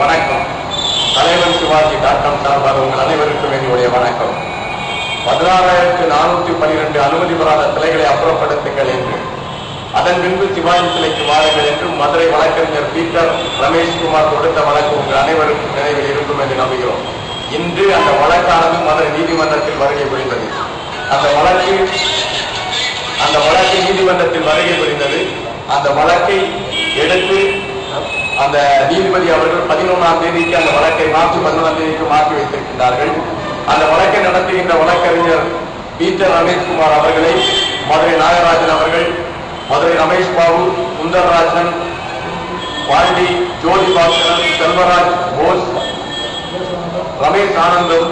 வணக்கம். தலைவன் சிவாஜி டாட்டம் சார்பாக உங்கள் அனைவருக்கும் என்னுடைய வணக்கம். 16,412 அனுமதி பெறாத சிலைகளை அப்புறப்படுத்துங்கள் என்று, அதன் பின்பு சிவாஜி சிலைக்கு வாருங்கள் என்று மதுரை வழக்கறிஞர் பீட்டர் ரமேஷ்குமார் கொடுத்த வழக்கு உங்கள் அனைவருக்கும் நினைவில் இருக்கும் என்று நம்புகிறோம். இன்று அந்த வழக்கானது மதுரை நீதிமன்றத்தில் வருகை புரிந்தது. அந்த வழக்கு நீதிமன்றத்தில் வருகை புரிந்தது. அந்த வழக்கை எடுத்து அந்த நீதிபதி அவர்கள் 11ஆம் தேதிக்கு அந்த வழக்கை மார்ச் 11ஆம் தேதிக்கு மாற்றி வைத்திருக்கின்றார்கள். அந்த வழக்கை நடத்துகின்ற வழக்கறிஞர் பீட்டர் ரமேஷ்குமார் அவர்களை மதுரை நாகராஜன் அவர்கள், மதுரை ரமேஷ் பாபு, சுந்தரராஜன், பாண்டி, ஜோதி பாஸ்கரன், செல்வராஜ் போஸ், ரமேஷ் ஆனந்தம்,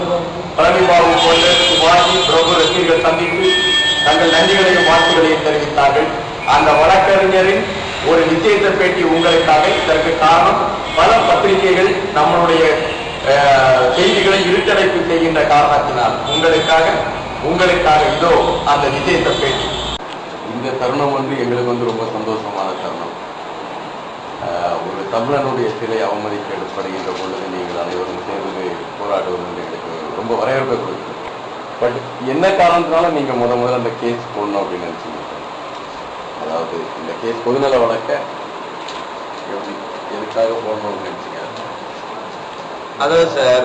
பழனி பாபு போன்ற சிவாஜி பிரபு ரசிகர்கள் சந்தித்து தங்கள் நன்றிகளையும் வாழ்த்துக்களையும் தெரிவித்தார்கள். அந்த வழக்கறிஞரின் ஒரு விசேஷ பேட்டி உங்களுக்காக. இதற்கு காரணம், பல பத்திரிகைகள் நம்மளுடைய செய்திகளை இருட்டடைப்பு செய்கின்ற காரணத்தினால் உங்களுக்காக இதோ அந்த விசேஷ பேட்டி. இந்த தருணம் எங்களுக்கு ரொம்ப சந்தோஷமான தருணம். ஒரு தமிழனுடைய சிலை அவமதிக்கப்படுகின்ற பொழுது நீங்கள் அனைவரும் சேர்ந்து போராடுவது எனக்கு ரொம்ப வரவேற்பை கொடுக்குது. பட் என்ன காரணத்தினால நீங்க முதல்ல அந்த கேஸ் போடணும் அப்படின்னு நினைச்சீங்க? அதாவது இந்த கேஸ் பொதுநல வழக்க எதுக்காக போடணும்னு நினைச்சீங்க? அதாவது சார்,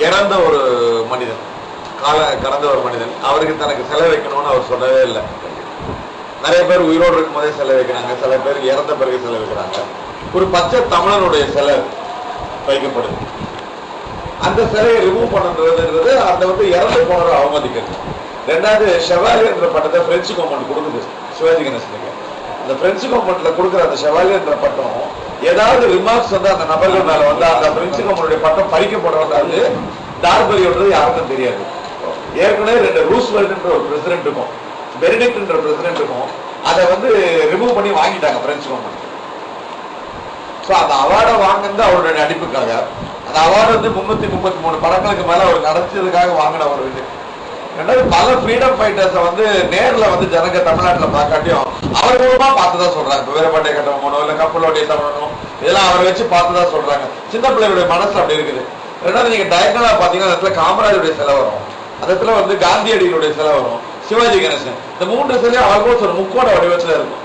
இறந்த ஒரு மனிதன், கடந்த ஒரு மனிதன், அவருக்கு தனக்கு செலவு வைக்கணும்னு அவர் சொல்லவே இல்லை. நிறைய பேர் உயிரோடு இருக்கும் போதே செலவு வைக்கிறாங்க, சில பேர் இறந்த பிறகு செலவு வைக்கிறாங்க. ஒரு பச்சை தமிழனுடைய சிலை வைக்கப்படுது. அந்த சிலையை ரிமூவ் பண்ணுறதுன்றது அந்த இறந்து போனதை அவமதிக்கிறது. ரெண்டாவது, ஷெவாலியர் என்ற பட்டத்தை பிரெஞ்சு கவர்மெண்ட் கொடுக்குது சிவாஜி கணேசனுக்கு. அந்த பிரெஞ்சு கவர்மெண்ட்ல கொடுக்குற அந்த ஷெவாலியர் என்ற பட்டம் ஏதாவது ரிமார்க்ஸ் அந்த நபர்கள் மேல அந்த பிரெஞ்சு கவர்மெண்டுடைய பட்டம் பறிக்கப்படக்கூடாது, டார்பரியோன்றது யாருக்கும் தெரியாது. ஏற்கனவே 2 ரூஸ்வெல்ட்ன்ற ஒரு பிரசிடென்ட்டுக்கும் பெனிடிக்ட்ன்ற பிரசிடென்ட்டுக்கும் அதை ரிமூவ் பண்ணி வாங்கிட்டாங்க பிரெஞ்சு கவர்மெண்ட். ஸோ அந்த அவார்டை வாங்கினது அவருடைய நடிப்புக்காக. அந்த அவார்டு 333 படங்களுக்கு மேல அவர் நடச்சதுக்காக வாங்கின ஒரு இது. ரெண்டாவது, பல ஃப்ரீடம் ஃபைட்டர்ஸை நேரில் ஜனங்க தமிழ்நாட்டில் பார்க்காட்டியும் அவர் மூலமா பார்த்துதான் சொல்றாங்க. இப்போ வீரபாண்டிய கட்டபொம்மனோ இல்லை கப்பலோடைய தமிழனோ இதெல்லாம் அவரை வச்சு பார்த்துதான் சொல்றாங்க. சின்ன பிள்ளைகளுடைய மனசு அப்படி இருக்குது. ரெண்டாவது, நீங்க டயக்னலா பாத்தீங்கன்னா அந்த இடத்துல காமராஜருடைய சிலை வரும், அந்த இடத்துல காந்தியடிகளுடைய சிலை வரும், சிவாஜி கணேசன், இந்த 3 சிலையும் ஆல்மோஸ்ட் ஒரு முக்கோண வடிவத்துல இருக்கும்.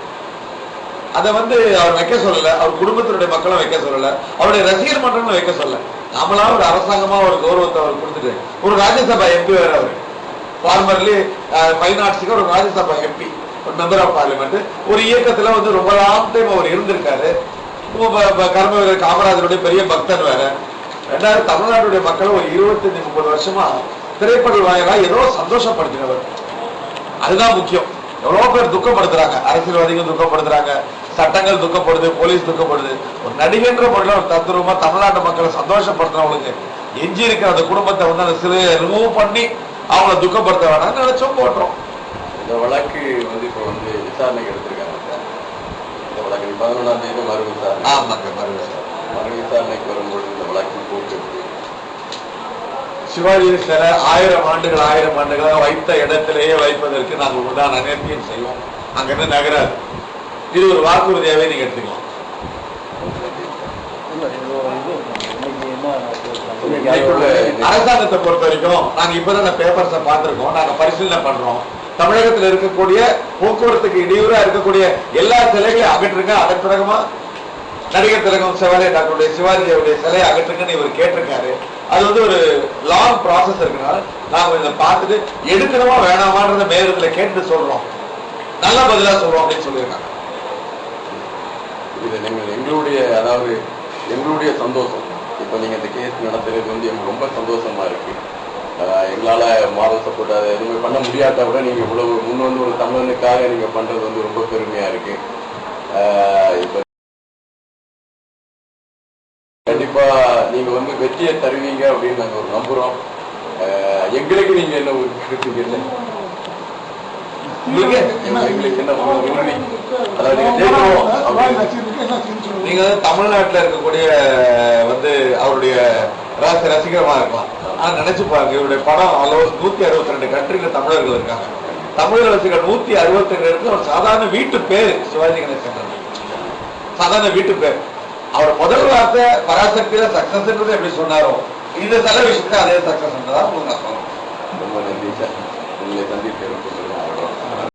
அதை அவர் வைக்க சொல்லல, அவர் குடும்பத்தினுடைய மக்களும் வைக்க சொல்லல, அவருடைய ரசிகர் மன்றங்களும் வைக்க சொல்லல. நாமளா ஒரு அரசாங்கமா ஒரு கௌரவத்தை அவர் கொடுத்துட்டு, ஒரு ராஜ்யசபா எம்பி வேற அவர், ஃபார்மர்லி ஃபைன் ஆர்ட்ஸுக்கு ஒரு ராஜ்யசபா எம்பி, ஒரு மெம்பர் ஆஃப் பார்லிமெண்ட், ஒரு இயக்கத்துல ரொம்ப லாங் டைம் அவர் இருந்திருக்காரு. கர்ம வீரர் காமராஜருடைய பெரிய பக்தன் வேற. ரெண்டாவது, தமிழ்நாட்டுடைய மக்களை ஒரு 25-30 வருஷமா திரைப்பட வாயிலா ஏதோ சந்தோஷப்படுத்தினவர். அதுதான் முக்கியம். எவ்வளவு பேர் துக்கப்படுத்துறாங்க, அரசியல்வாதிகள் துக்கப்படுத்துறாங்க, சட்டங்கள் துக்கப்படுது, போலீஸ் துக்கப்படுது. ஒரு நடிகன்ற முறையில் ஒரு தத்துரூபமா தமிழ்நாட்டு மக்களை சந்தோஷப்படுத்துறவங்களுக்கு எஞ்சி இருக்கிற அந்த குடும்பத்தை அந்த சிலையை ரிமூவ் பண்ணி அவங்கள துக்கப்படுத்த வேணாம்னு நினைச்சோம், போட்டோம். இந்த வழக்கு இப்போ விசாரணைக்கு எடுத்திருக்காங்க. இந்த வழக்கு 11ஆம் தேதி மறு விசாரணை. ஆமாங்க, மறு விசாரணைக்கு வரும்போது இந்த வழக்கு போட்டு சிவாஜி சிலை 1000 ஆண்டுகளாக வைத்த இடத்திலேயே வைப்பதற்கு நாங்கள் உண்டான அனைத்தையும் செய்வோம். அங்கிருந்து நகராது. இது ஒரு வாக்குறுதியாவே நீங்க எடுத்துக்கலாம். அரசாங்கத்தை பொறுத்த வரைக்கும் நாங்க இப்பதான் பேப்பர்ஸை பார்த்திருக்கோம், நாங்க பரிசீலனை பண்றோம். தமிழகத்தில் இருக்கக்கூடிய போக்குவரத்துக்கு இடையூறா இருக்கக்கூடிய எல்லா சிலைகளையும் அகற்றுங்க. அதன் பிறகுமா நடிகர் திலகம் டாக்டருடைய சிவாஜியுடைய சிலையை அகற்றுங்கன்னு இவர் கேட்டிருக்காரு. அது ஒரு லாங் ப்ராசஸ் இருக்குனால நாங்க இதை பார்த்துட்டு எடுக்கணுமா வேணாமான்றத மேலத்துல கேட்டு சொல்றோம், நல்ல பதிலா சொல்றோம் அப்படின்னு சொல்லியிருக்காங்க. இது எங்களுடைய சந்தோஷம். இப்போ நீங்க இந்த கேஸ் நடத்துறது எங்களுக்கு ரொம்ப சந்தோஷமா இருக்கு. எங்களால மாரல் சப்போர்ட் அதை எதுவுமே பண்ண முடியாட்டா கூட நீங்க இவ்வளவு முன் ஒரு தமிழனுக்காக நீங்க பண்றது ரொம்ப பெருமையா இருக்கு. இப்போ கண்டிப்பா நீங்க வெற்றியை தருவீங்க அப்படின்னு நாங்க நம்புறோம். எங்களுக்கு நீங்க என்ன கொடுப்பீங்க? நீங்க தமிழ்நாட்டில் இருக்கக்கூடிய அவருடைய ரசிகரமா இருக்கலாம். ஆனா நினைச்சு பாருங்க, இவருடைய படம் 162 கண்ட்ரில தமிழர்கள் இருக்காங்க. தமிழர் ரசிகர் 162 ஒரு சாதாரண வீட்டு பேரு சிவாஜி கணேசன், சாதாரண வீட்டு பேர். அவர் முதல்ல வார்த்தை பராசக்தியில சக்சஸ்ன்றது எப்படி சொன்னாரோ இந்த சில விஷயத்துல அதே சக்சஸ் தான் உங்களுக்கு நான் சொல்றேன். ரொம்ப நன்றி சார். உங்களை சந்தித்து